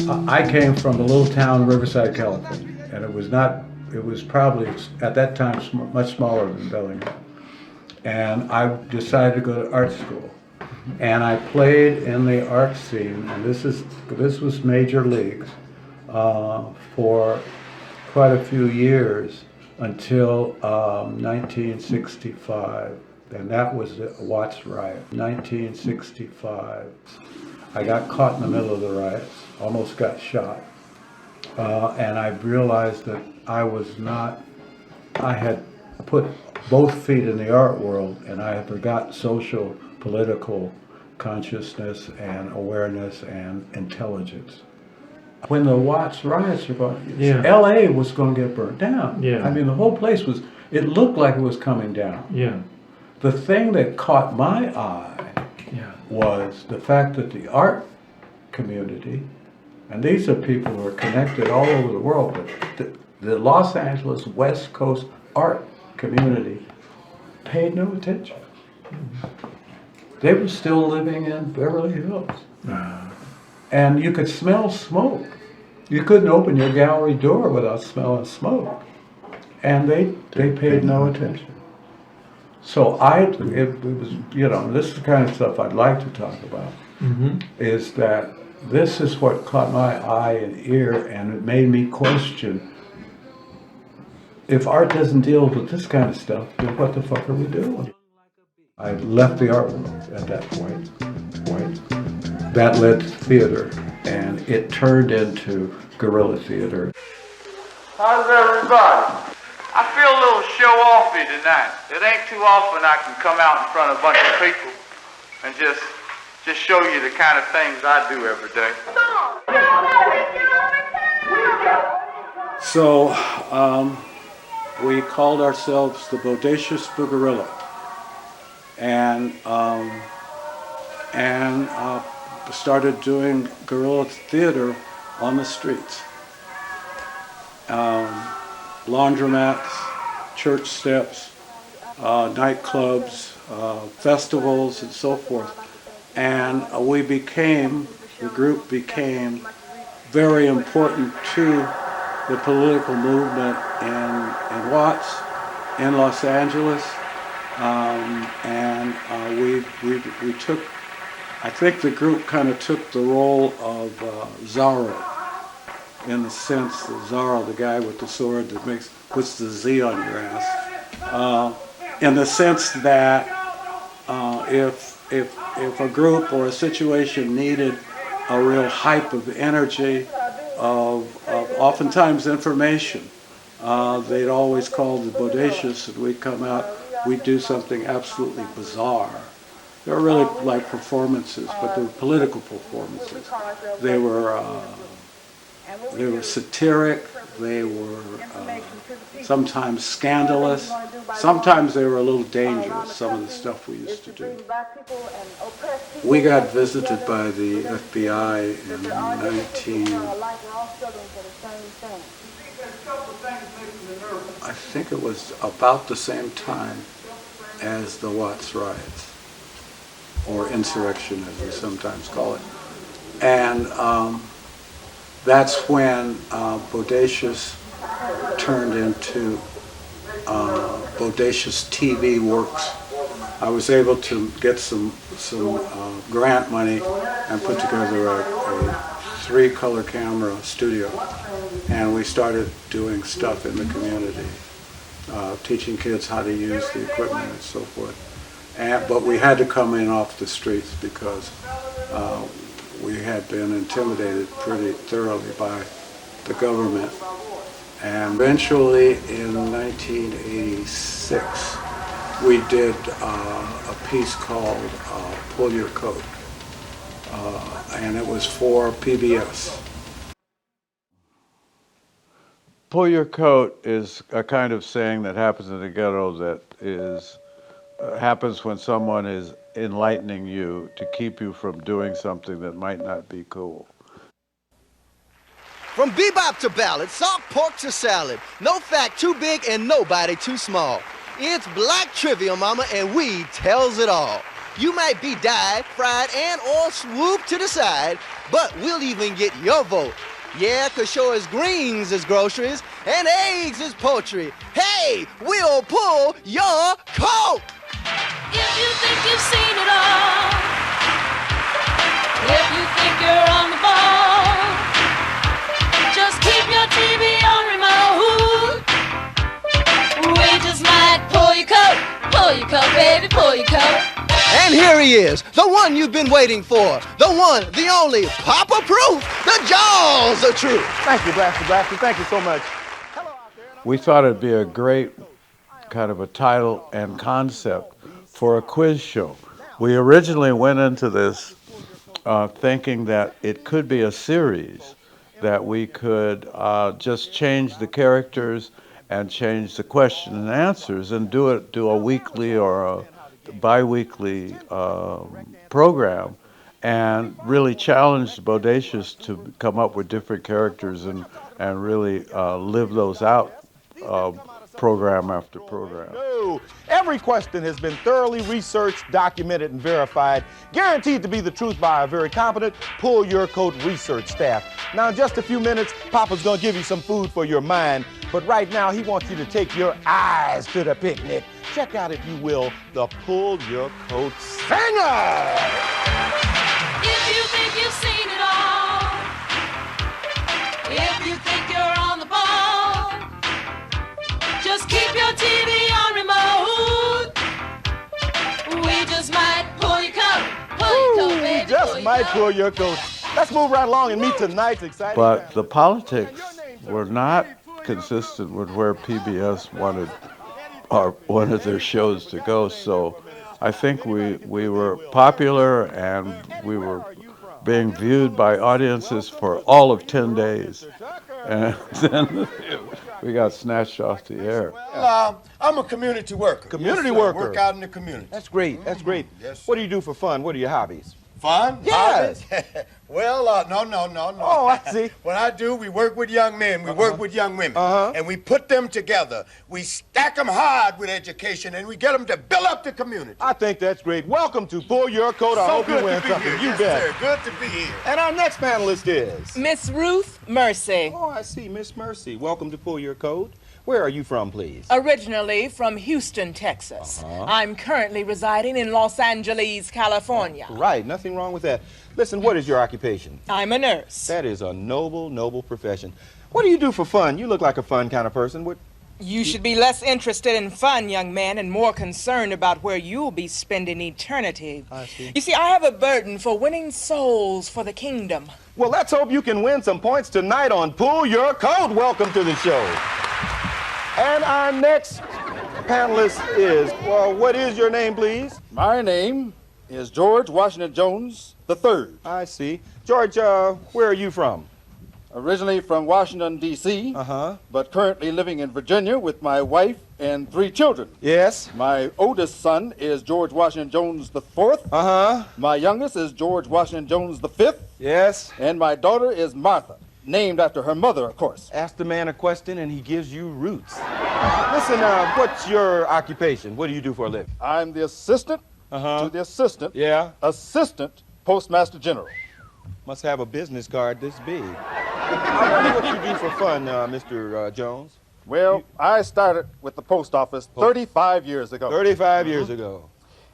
I came from a little town, Riverside, California, and it was probably at that time much smaller than Bellingham. And I decided to go to art school. And I played in the art scene, and this was major leagues, for quite a few years until 1965, and that was the Watts riot. 1965, I got caught in the middle of the riots, almost got shot, and I realized that I had put both feet in the art world, and I had forgot social, political consciousness and awareness and intelligence. When the Watts riots were going, L.A. was going to get burnt down. Yeah. I mean, the whole place it looked like it was coming down. Yeah. The thing that caught my eye was the fact that the art community, and these are people who are connected all over the world, but the Los Angeles West Coast art community paid no attention. They were still living in Beverly Hills. And you could smell smoke. You couldn't open your gallery door without smelling smoke. And they paid no attention. So it was, this is the kind of stuff I'd like to talk about, is that this is what caught my eye and ear, and it made me question, if art doesn't deal with this kind of stuff, then what the fuck are we doing? I left the art world at that point. That led to theater, and it turned into guerrilla theater. How's everybody? I feel a little show-offy tonight. It ain't too often I can come out in front of a bunch of people and just show you the kind of things I do every day. So we called ourselves the Bodacious Boogerilla, and started doing guerrilla theater on the streets. Laundromats, church steps, nightclubs, festivals, and so forth. And the group became very important to the political movement in Watts, in Los Angeles, and we took, I think the group kind of took the role of Zorro, in the sense that Zorro, the guy with the sword that puts the Z on your ass, in the sense that if a group or a situation needed a real hype of energy, of oftentimes information, they'd always call the Bodacious, and we'd come out, we'd do something absolutely bizarre. They were really like performances, but they were political performances. They were satiric, they were sometimes scandalous, sometimes they were a little dangerous, some of the stuff we used to do. We got visited by the FBI in I think it was about the same time as the Watts riots, or insurrection as we sometimes call it. And that's when Bodacious turned into Bodacious TV Works. I was able to get some grant money and put together a 3-color camera studio, and we started doing stuff in the community, teaching kids how to use the equipment and so forth. But we had to come in off the streets because we had been intimidated pretty thoroughly by the government. And eventually in 1986, we did a piece called Pull Your Coat, and it was for PBS. Pull your coat is a kind of saying that happens in the ghetto that happens when someone is enlightening you to keep you from doing something that might not be cool. From bebop to ballad, salt pork to salad, no fact too big and nobody too small. It's Black Trivia, mama, and we tells it all. You might be dyed, fried, and or swooped to the side, but we'll even get your vote. Yeah, 'cause sure as greens is groceries and eggs is poultry. Hey, we'll pull your coat! If you think you've seen it all, if you think you're on the ball, just keep your TV on remote. We just might pull your coat, baby, pull your coat. And here he is, the one you've been waiting for, the one, the only, Papa Proof, the Jaws of Truth. Thank you, Blaster Blaster. Thank you so much. We thought it'd be a great kind of a title and concept for a quiz show. We originally went into this thinking that it could be a series, that we could just change the characters and change the question and answers and do a weekly or a bi-weekly program, and really challenge the Bodacious to come up with different characters and really live those out program after program. No, every question has been thoroughly researched, documented, and verified, guaranteed to be the truth by a very competent Pull Your Coat research staff. Now, in just a few minutes, Papa's gonna give you some food for your mind, but right now he wants you to take your eyes to the picnic. Check out, if you will, the Pull Your Coat Singer! If you think you've seen it all, if you think you're on the ball, just keep your TV on remote. We just might pull your coat, baby. Just might pull your coat. Let's move right along and meet tonight's exciting But guest. the politics were not consistent with where PBS wanted one of their shows to go. So I think we were popular, and we were being viewed by audiences for all of 10 days. And then we got snatched off the air. Well, I'm a community worker. Community Yes, sir. worker. Work out in the community. That's great, that's great. Yes, What do you do for fun? What are your hobbies? Fun? Yes. Hobbies? Well, no. Oh, I see. What I do, we work with young men, we work with young women, and we put them together. We stack them hard with education, and we get them to build up the community. I think that's great. Welcome to Pull Your Coat. I So hope you good win to be something. here. You Yes, bet. sir. Good to be here. And our next panelist is? Miss Ruth Mercy, Oh, I see, Miss Mercy. Welcome to Pull Your Coat. Where are you from, please? originally from Houston, Texas. I'm currently residing in Los Angeles, California. Right, nothing wrong with that. Listen, what is your occupation? I'm a nurse. That is a noble, noble profession. What do you do for fun? You look like a fun kind of person. What? You should be less interested in fun, young man, and more concerned about where you'll be spending eternity. I see. You see, I have a burden for winning souls for the kingdom. Well, let's hope you can win some points tonight on Pull Your Coat. Welcome to the show. And our next panelist is, well, what is your name, please? My name is George Washington Jones III. I see. George, where are you from? Originally from Washington, D.C., but currently living in Virginia with my wife and 3 children. Yes. My oldest son is George Washington Jones IV. My youngest is George Washington Jones V. Yes. And my daughter is Martha, named after her mother, of course. Ask the man a question and he gives you roots. Listen, what's your occupation? What do you do for a living? I'm the assistant to the assistant, Yeah. assistant postmaster general. Must have a business card this big. I wonder what you do for fun, Mr. Jones. Well, I started with the post office 35 years ago. 35 years ago.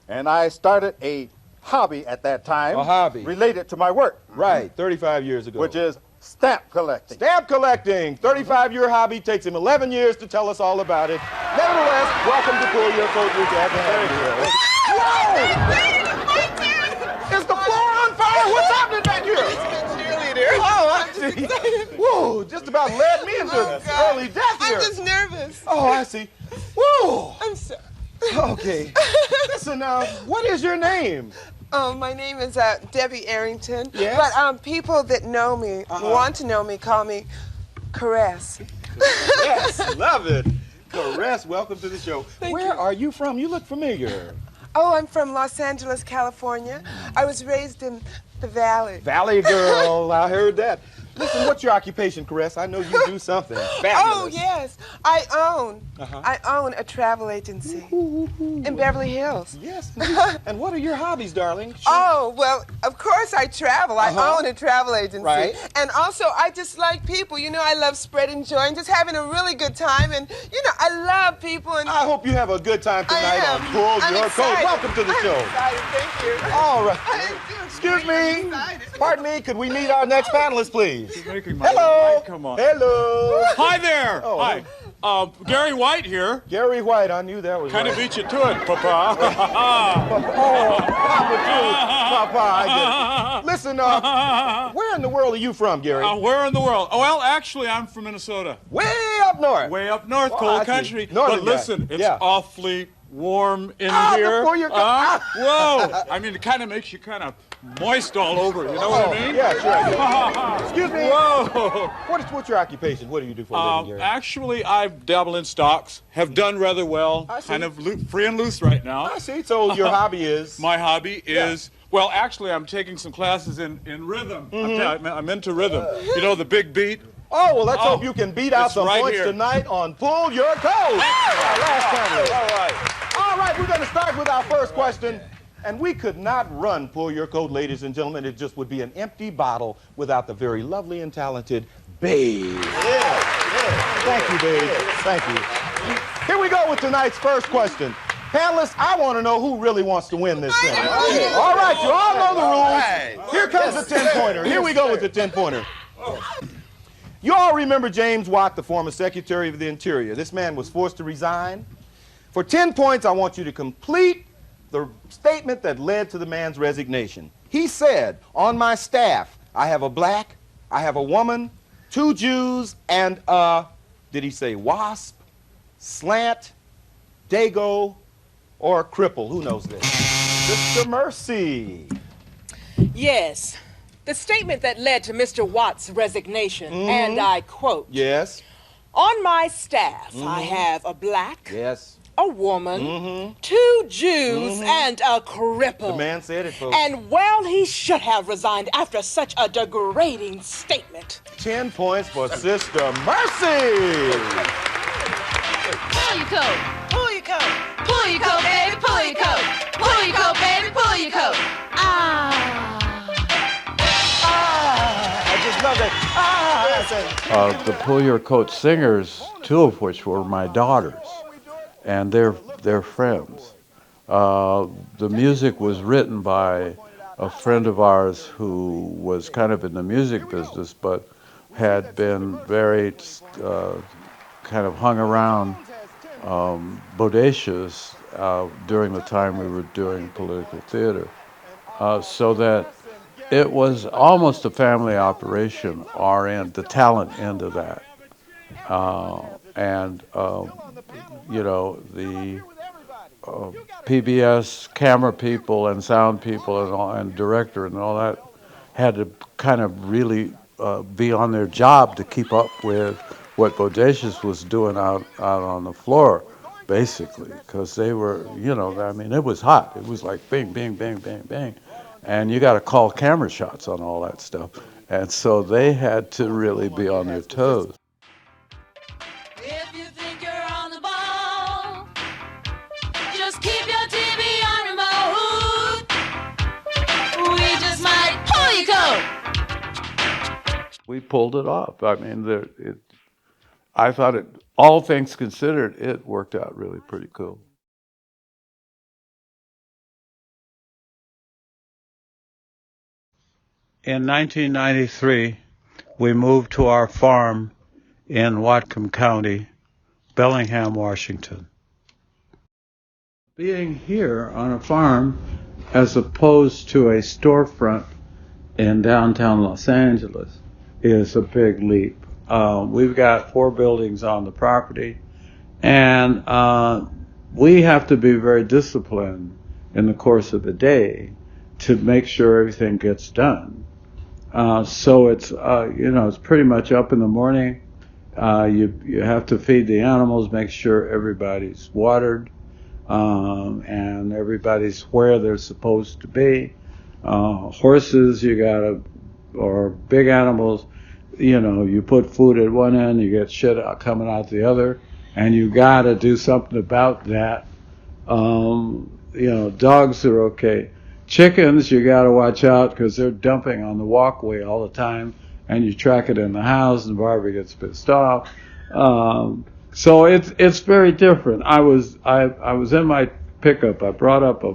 And I started a hobby at that time. A hobby. Related to my work. Right, 35 years ago. Which is stamp collecting. Stamp collecting. 35-year hobby. Takes him 11 years to tell us all about it. Nevertheless, welcome to Pull Your Coat. We're glad to have you. Whoa! Is the floor on fire? What's happening back here? Oh, I see. Whoa, just about led me into early death here. I'm just nervous. Oh, I see. Whoa. I'm sorry. Okay. Listen, what is your name? My name is Debbie Arrington. Yes? But people that know me, want to know me, call me Caress. Yes, love it. Caress, welcome to the show. Where are you from? You look familiar. Oh, I'm from Los Angeles, California. I was raised in the Valley. Valley girl, I heard that. Listen, what's your occupation, Caress? I know you do something fabulous. Oh, yes. I own a travel agency in Beverly Hills. Yes. And what are your hobbies, darling? Oh, well, of course I travel. I own a travel agency. Right. And also, I just like people. You know, I love spreading joy and just having a really good time. And, you know, I love people. And I hope you have a good time tonight on Pull Your Coat. Welcome to the show. I'm excited. Thank you. All right. Excuse me. Pardon me. Could we meet our next panelist, please? Hello. Come on. Hello. Hi there. Oh, Hi. Gary White here. Gary White. I knew that was Kind right. of beat you to it, Papa. Oh, Papa, too. Papa, I get it. Listen, where in the world are you from, Gary? Where in the world? Oh, well, actually, I'm from Minnesota. Way up north. Way up north, Oh, I cold see. country. Northern But listen, guy. it's Yeah. awfully warm in here. Before you go. Whoa! I mean, it kind of makes you kind of moist all over. You know what I mean? Yeah, sure. Excuse me. Whoa! What's your occupation? What do you do for a living, Gary? Actually, I dabble in stocks. Have done rather well. I see. Kind of free and loose right now. I see. So your hobby is? My hobby is, well, actually, I'm taking some classes in rhythm. I'm into rhythm. You know, the big beat. Oh, well, let's hope you can beat out It's some right points here. tonight on Pull Your Coat. Our last panelist. All right, we're going to start with our first question. And we could not run Pull Your Coat, ladies and gentlemen. It just would be an empty bottle without the very lovely and talented Babe. Thank you, Babe. Thank you. Here we go with tonight's first question. Panelists, I want to know who really wants to win this thing. All right, you all know the rules. Here comes the 10-pointer. Here we go with the 10-pointer. You all remember James Watt, the former Secretary of the Interior. This man was forced to resign. For 10 points, I want you to complete the statement that led to the man's resignation. He said, on my staff, I have a black, I have a woman, 2 Jews, and did he say wasp, slant, dago, or cripple? Who knows this? Sister Mercy. Yes. The statement that led to Mr. Watt's resignation, and I quote, Yes. on my staff, I have a black, Yes. a woman, 2 Jews, and a cripple. The man said it, folks. And well, he should have resigned after such a degrading statement. 10 points for Sister Mercy. Pull your coat. Pull your coat. Pull your coat, baby, pull your coat. Pull your coat, baby, pull your coat. I just love that. The Pull Your Coat singers, 2 of which were my daughters, and they're friends. The music was written by a friend of ours who was kind of in the music business, but had been very kind of hung around bodacious during the time we were doing political theater, so that it was almost a family operation, our end, the talent end of that. You know, the PBS camera people and sound people and director and all that had to kind of really be on their job to keep up with what Bodacious was doing out on the floor, basically, because they were, you know, I mean, it was hot. It was like bing, bing, bing, bing, bing. And you got to call camera shots on all that stuff. And so they had to really be on their toes. If you think you're on the ball, just keep your TV on remote. We just might pull your coat. We pulled it off. I mean, I thought it, all things considered, it worked out really pretty cool. In 1993, we moved to our farm in Whatcom County, Bellingham, Washington. Being here on a farm as opposed to a storefront in downtown Los Angeles is a big leap. We've got 4 buildings on the property, and we have to be very disciplined in the course of the day to make sure everything gets done. So it's, you know, it's pretty much up in the morning. You have to feed the animals, make sure everybody's watered, and everybody's where they're supposed to be. Horses, or big animals, you know, you put food at one end, you get shit out, coming out the other, and you got to do something about that. You know, dogs are okay. Chickens, you got to watch out because they're dumping on the walkway all the time, and you track it in the house, and Barbie gets pissed off. So it's very different. I was in my pickup. I brought up a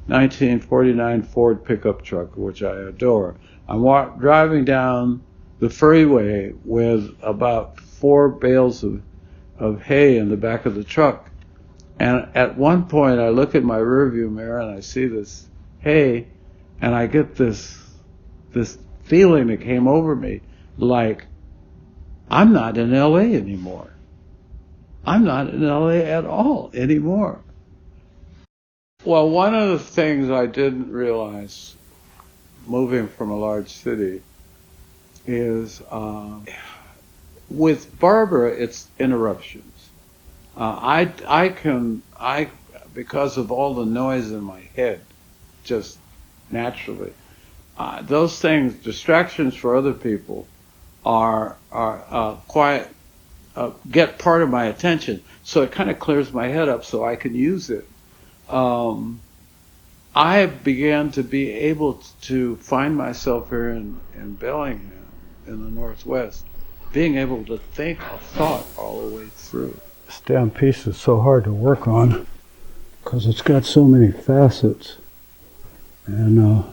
1949 Ford pickup truck, which I adore. I'm driving down the freeway with about 4 bales of hay in the back of the truck. And at one point, I look at my rearview mirror and I see this hay, and I get this feeling that came over me, like I'm not in L.A. anymore. I'm not in L.A. at all anymore. Well, one of the things I didn't realize moving from a large city is with Barbara, it's interruptions. Because of all the noise in my head, just naturally, those things, distractions for other people, are get part of my attention. So it kind of clears my head up so I can use it. I began to be able to find myself here in Bellingham, in the Northwest, being able to think a thought all the way through. This damn piece is so hard to work on because it's got so many facets. And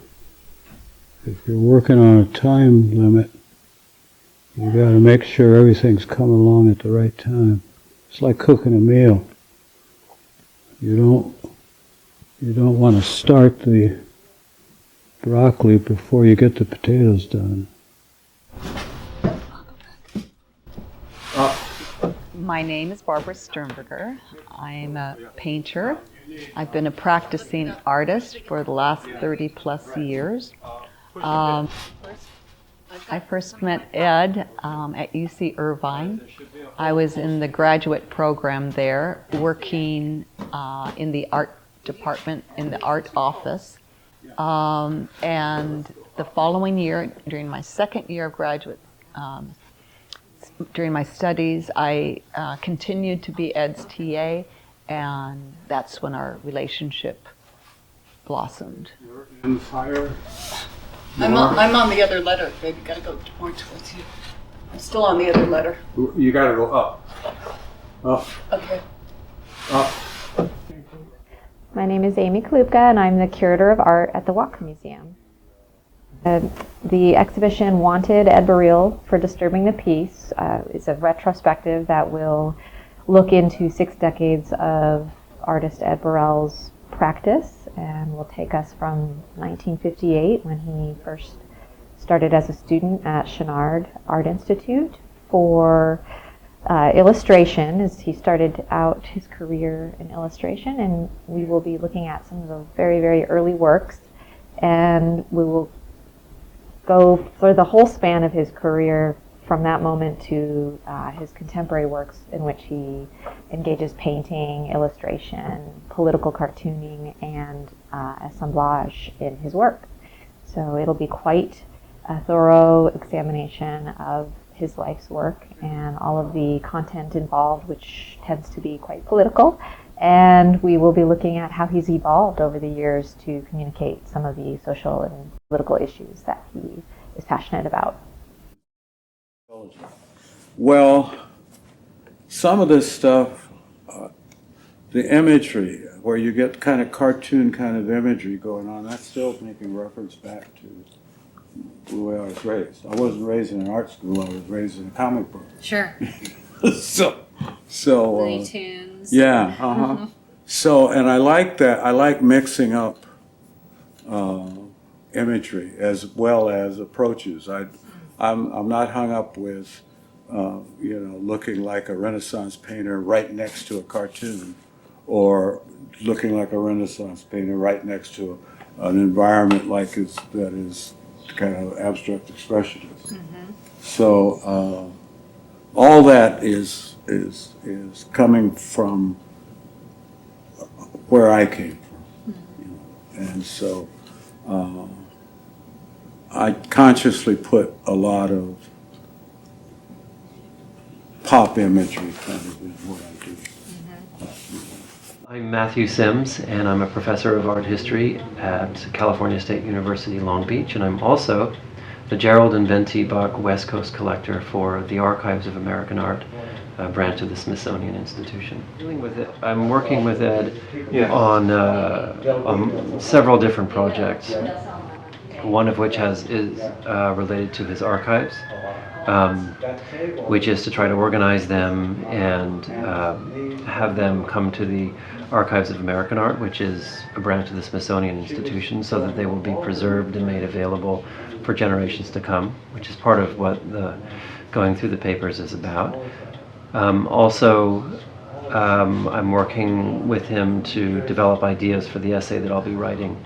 if you're working on a time limit, you got to make sure everything's coming along at the right time. It's like cooking a meal. You don't want to start the broccoli before you get the potatoes done. My name is Barbara Sternberger. I'm a painter. I've been a practicing artist for the last 30 plus years. I first met Ed at UC Irvine. I was in the graduate program there, working in the art department, in the art office. And the following year, during my second year of graduate, during my studies, I continued to be Ed's TA, and that's when our relationship blossomed. You're in fire. I'm on the other letter, baby. Gotta go more towards you. I'm still on the other letter. You gotta go up. Up. Okay. Up. My name is Amy Kalupka, and I'm the curator of art at the Whatcom Museum. The exhibition Wanted Ed Bereal for Disturbing the Peace is a retrospective that will look into 6 decades of artist Ed Bereal's practice, and will take us from 1958, when he first started as a student at Chenard Art Institute for illustration, as he started out his career in illustration. And we will be looking at some of the very, very early works, and we will go for the whole span of his career from that moment to his contemporary works, in which he engages painting, illustration, political cartooning, and assemblage in his work. So it'll be quite a thorough examination of his life's work and all of the content involved, which tends to be quite political. And we will be looking at how he's evolved over the years to communicate some of the social and political issues that he is passionate about. Well, some of this stuff, the imagery, where you get kind of cartoon kind of imagery going on, that's still making reference back to the way I was raised. I wasn't raised in an art school, I was raised in a comic book. Sure. So Looney Tunes. Yeah, uh-huh. So, and I like that. I like mixing up imagery as well as approaches. I'm not hung up with, looking like a Renaissance painter right next to a cartoon, or looking like a Renaissance painter right next to an environment like that is kind of abstract expressionist. Mm-hmm. So all that is coming from where I came from, and so I consciously put a lot of pop imagery kind of is what I do. I'm Matthew Sims, and I'm a professor of art history at California State University, Long Beach, and I'm also the Gerald and Venti Bach West Coast collector for the Archives of American Art, a branch of the Smithsonian Institution. I'm working with Ed on several different projects, one of which is related to his archives, which is to try to organize them and have them come to the Archives of American Art, which is a branch of the Smithsonian Institution, so that they will be preserved and made available for generations to come, which is part of what the going through the papers is about. Also, I'm working with him to develop ideas for the essay that I'll be writing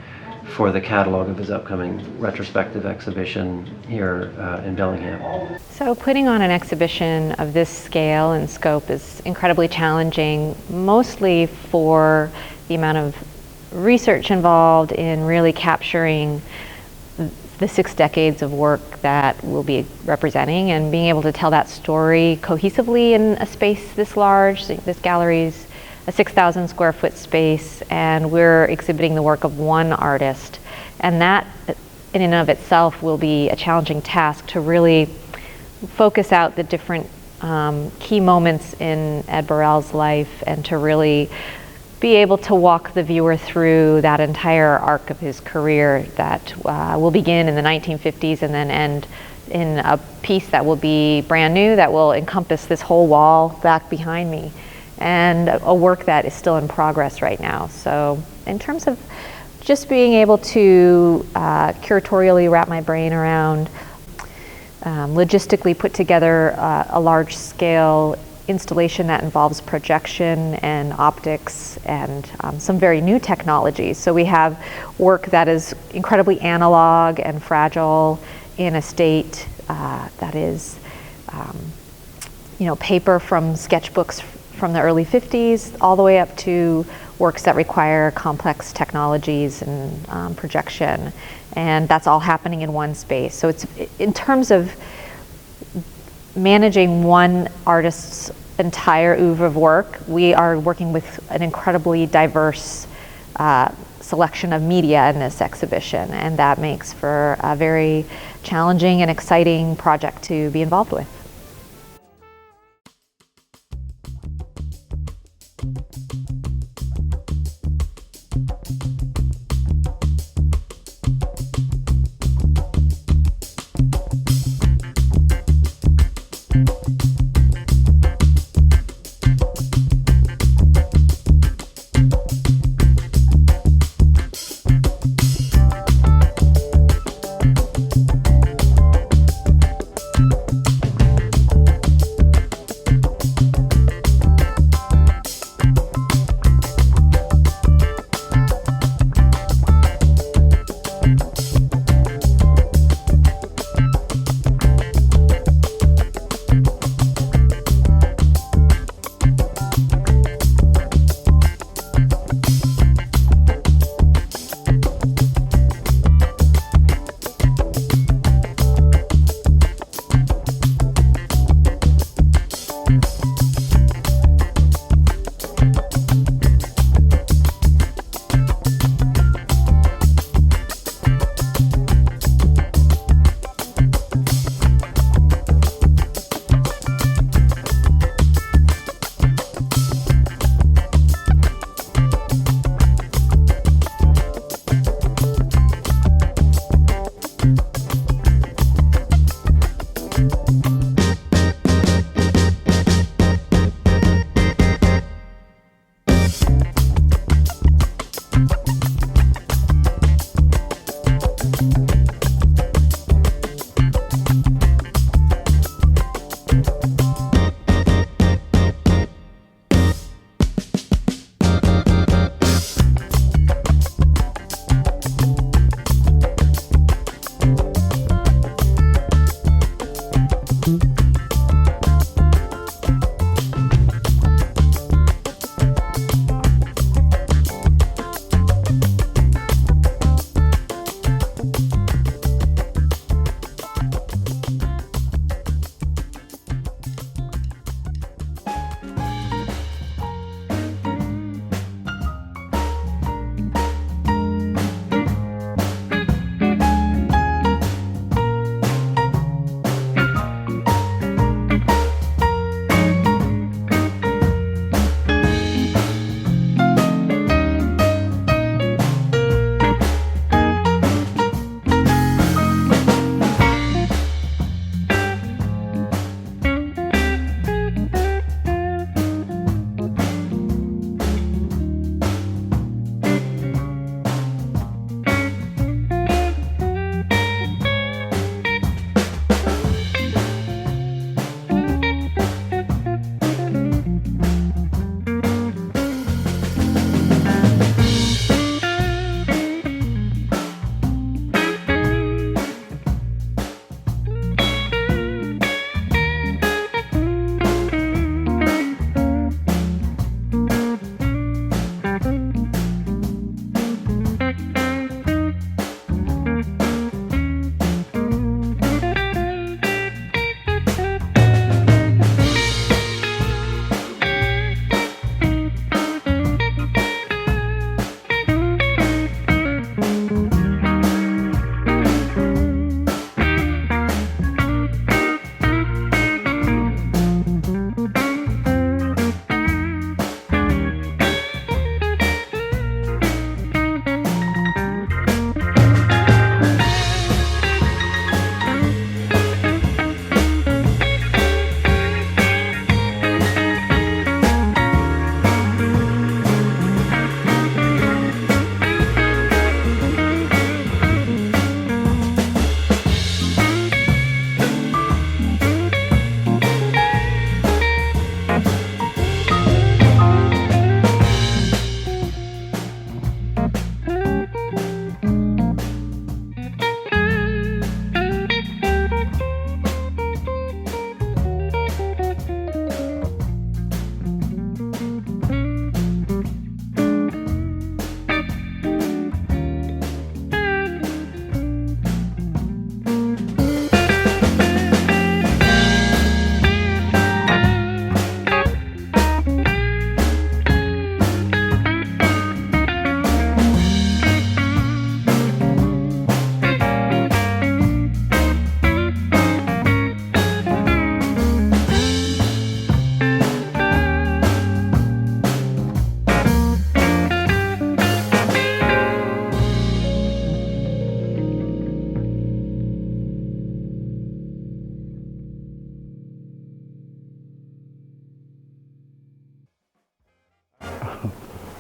for the catalog of his upcoming retrospective exhibition here in Bellingham. So putting on an exhibition of this scale and scope is incredibly challenging, mostly for the amount of research involved in really capturing the 6 decades of work that we'll be representing and being able to tell that story cohesively in a space this large. This gallery's a 6,000 square foot space, and we're exhibiting the work of one artist. And that in and of itself will be a challenging task to really focus out the different key moments in Ed Bereal's life and to really be able to walk the viewer through that entire arc of his career that will begin in the 1950s and then end in a piece that will be brand new, that will encompass this whole wall back behind me, and a work that is still in progress right now. So in terms of just being able to curatorially wrap my brain around, logistically put together a large-scale installation that involves projection and optics and some very new technologies. So we have work that is incredibly analog and fragile in a state that is, paper from sketchbooks from the early 50s all the way up to works that require complex technologies and projection. And that's all happening in one space. So it's, in terms of managing one artist's entire oeuvre of work, we are working with an incredibly diverse selection of media in this exhibition, and that makes for a very challenging and exciting project to be involved with.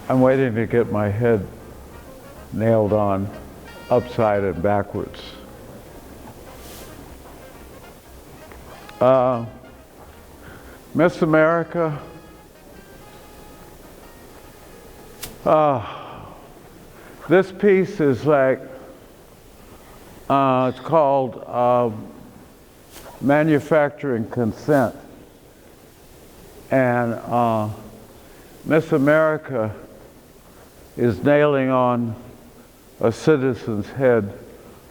I'm waiting to get my head nailed on upside and backwards. Miss America, this piece is like, it's called Manufacturing Consent. And Miss America is nailing on a citizen's head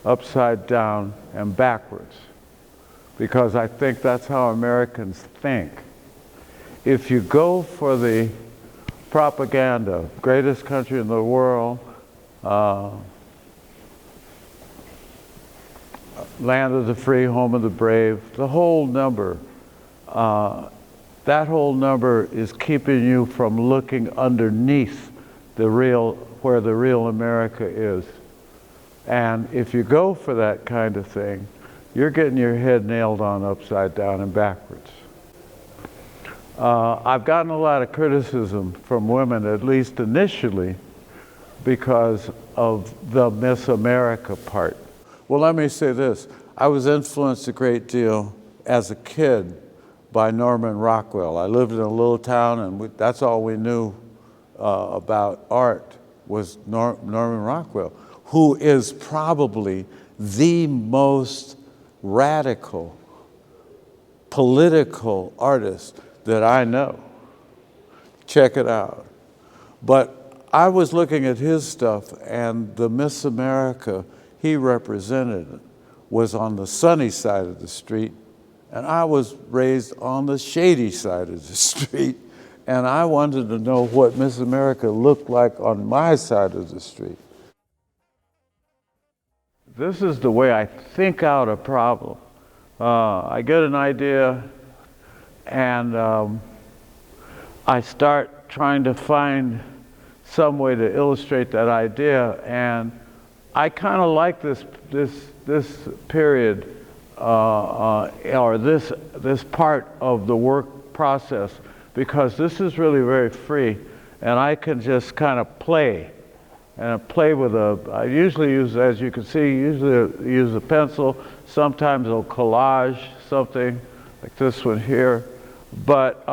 upside down and backwards, because I think that's how Americans think. If you go for the propaganda, greatest country in the world, land of the free, home of the brave, the whole number, that whole number is keeping you from looking underneath where the real America is. And if you go for that kind of thing, you're getting your head nailed on upside down and backwards. I've gotten a lot of criticism from women, at least initially, because of the Miss America part. Well, let me say this. I was influenced a great deal as a kid by Norman Rockwell. I lived in a little town, and that's all we knew about art was Norman Rockwell, who is probably the most radical political artist that I know. Check it out. But I was looking at his stuff, and the Miss America he represented was on the sunny side of the street, and I was raised on the shady side of the street, and I wanted to know what Miss America looked like on my side of the street. This is the way I think out a problem. I get an idea, and I start trying to find some way to illustrate that idea, and I kind of like this period or this part of the work process, because this is really very free, and I can just kind of play. And I play with I usually use, as you can see, use a pencil. Sometimes I'll collage something like this one here. But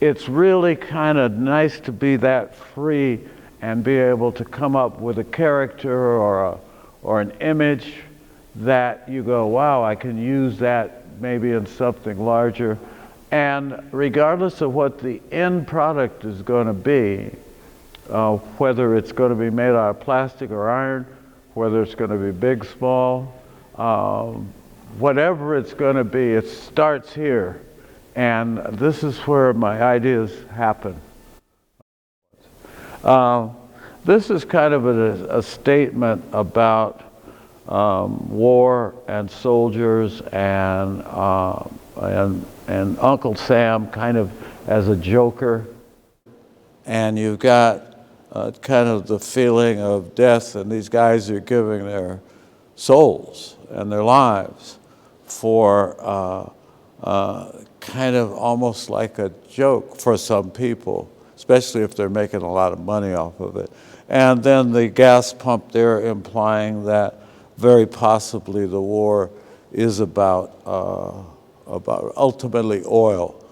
it's really kind of nice to be that free and be able to come up with a character or an image that you go, wow, I can use that maybe in something larger. And regardless of what the end product is going to be, whether it's going to be made out of plastic or iron, whether it's going to be big, small, whatever it's going to be, it starts here. And this is where my ideas happen. This is kind of a statement about war and soldiers and Uncle Sam kind of as a joker. And you've got kind of the feeling of death, and these guys are giving their souls and their lives for kind of almost like a joke for some people, especially if they're making a lot of money off of it. And then the gas pump there implying that very possibly the war is about ultimately oil.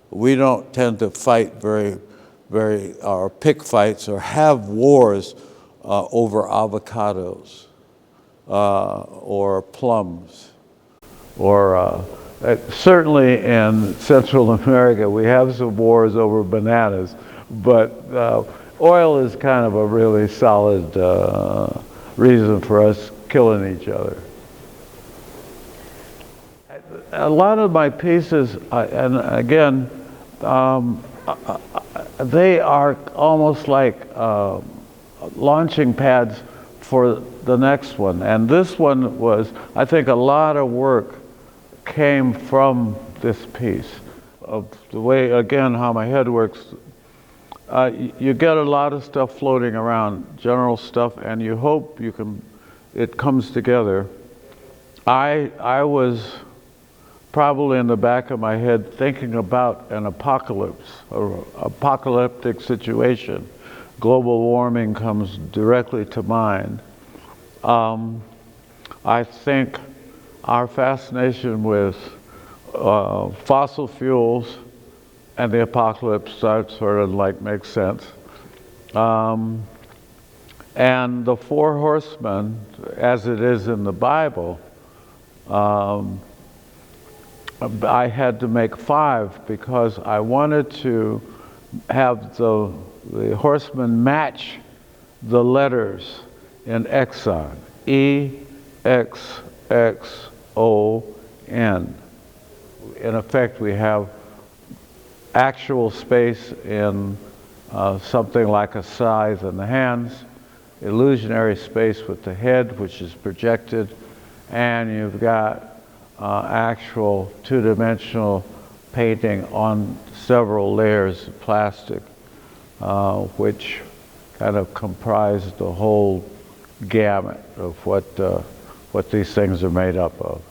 We don't tend to fight or pick fights or have wars over avocados or plums. Or certainly in Central America we have some wars over bananas, but oil is kind of a really solid reason for us killing each other. A lot of my pieces, and again, they are almost like launching pads for the next one. And this one was, I think a lot of work came from this piece. Of the way, again, how my head works. You get a lot of stuff floating around, general stuff, and you hope it comes together. I was probably in the back of my head thinking about an apocalypse or apocalyptic situation. Global warming comes directly to mind. I think our fascination with fossil fuels and the apocalypse starts sort of like makes sense. And the four horsemen, as it is in the Bible, I had to make 5 because I wanted to have the horsemen match the letters in Exxon. E-X-X-O-N. In effect, we have actual space in something like a scythe in the hands, illusionary space with the head, which is projected, and you've got actual two-dimensional painting on several layers of plastic, which kind of comprise the whole gamut of what these things are made up of.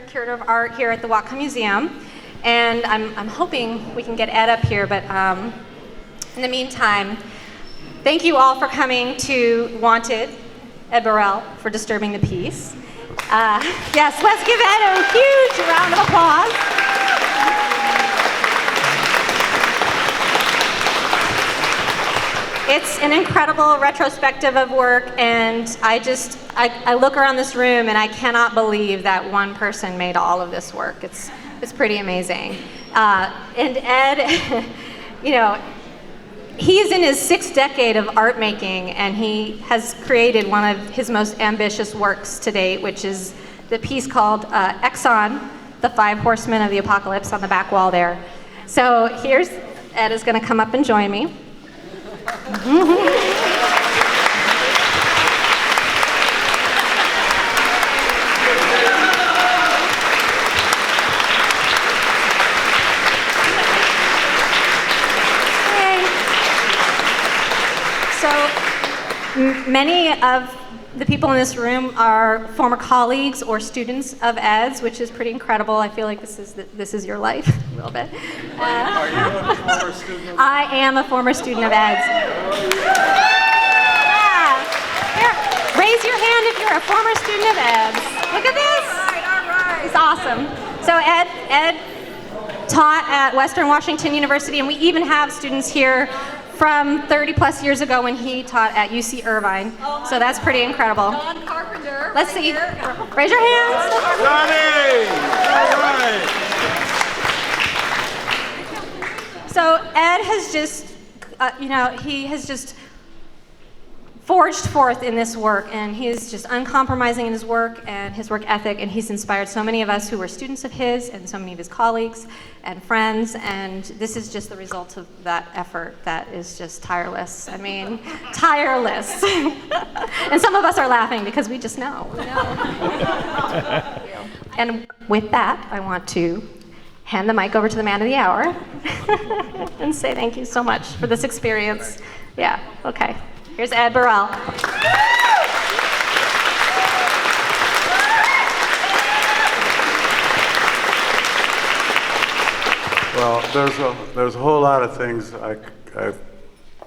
Curator of art here at the Whatcom Museum, and I'm hoping we can get Ed up here, but in the meantime, thank you all for coming to Wanted, Ed Bereal, for disturbing the peace. Yes, let's give Ed a huge round of applause. It's an incredible retrospective of work, and I look around this room and I cannot believe that one person made all of this work. It's pretty amazing. And Ed, you know, he's in his 6th decade of art making, and he has created one of his most ambitious works to date, which is the piece called Exxon, the 5 Horsemen of the Apocalypse, on the back wall there. So here's, Ed is going to come up and join me. Many of the people in this room are former colleagues or students of Ed's, which is pretty incredible. I feel like this is your life a little bit. Are you a former student? I am a former student of Ed's. Yeah. Here, raise your hand if you're a former student of Ed's. Look at this. All right. It's awesome. So Ed taught at Western Washington University, and we even have students here from 30 plus years ago when he taught at UC Irvine. So that's pretty incredible. John Carpenter. Let's see. Raise your hands. Johnny! All right. So Ed has just, he has just forged forth in this work, and he is just uncompromising in his work and his work ethic, and he's inspired so many of us who were students of his and so many of his colleagues and friends, and this is just the result of that effort that is just tireless. I mean, tireless. And some of us are laughing because we just know. We know. And with that, I want to hand the mic over to the man of the hour and say thank you so much for this experience. Yeah, okay. Here's Ed Bereal. Well, there's a whole lot of things I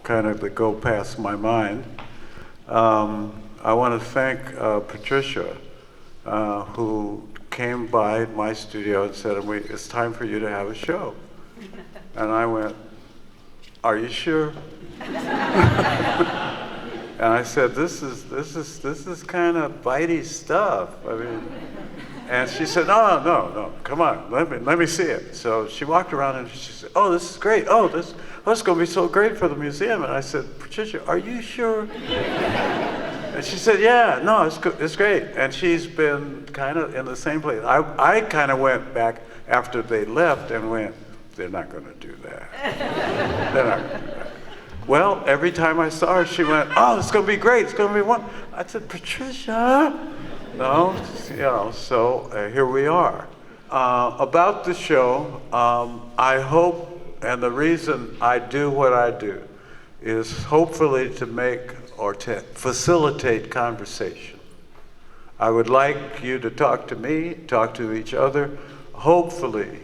kind of that go past my mind. I want to thank Patricia, who came by my studio and said, it's time for you to have a show. And I went, are you sure? And I said, this is kind of bitey stuff. I mean, and she said, no, come on, let me see it. So she walked around and she said, oh, this is great. Oh, this is going to be so great for the museum. And I said, Patricia, are you sure? And she said, yeah, no, it's great. And she's been kind of in the same place. I kind of went back after they left and went, they're not going to do that. They're not going to do that. Well, every time I saw her, she went, oh, it's going to be great. It's going to be one. I said, Patricia. No, so here we are. About the show, I hope, and the reason I do what I do is hopefully to make or to facilitate conversation. I would like you to talk to me, talk to each other, hopefully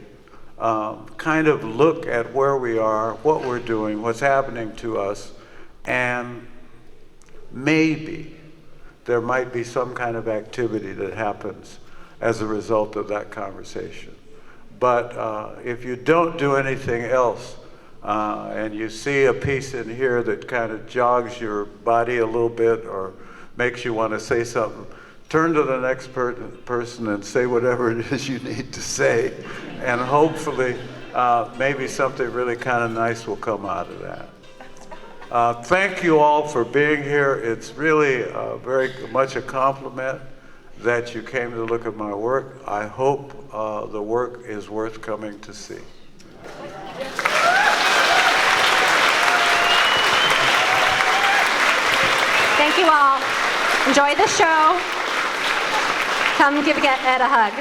kind of look at where we are, what we're doing, what's happening to us, and maybe there might be some kind of activity that happens as a result of that conversation. But if you don't do anything else, and you see a piece in here that kind of jogs your body a little bit or makes you want to say something, turn to the next person and say whatever it is you need to say, and hopefully maybe something really kind of nice will come out of that. Thank you all for being here. It's really very much a compliment that you came to look at my work. I hope the work is worth coming to see. Thank you all. Enjoy the show. Come give Ed a hug.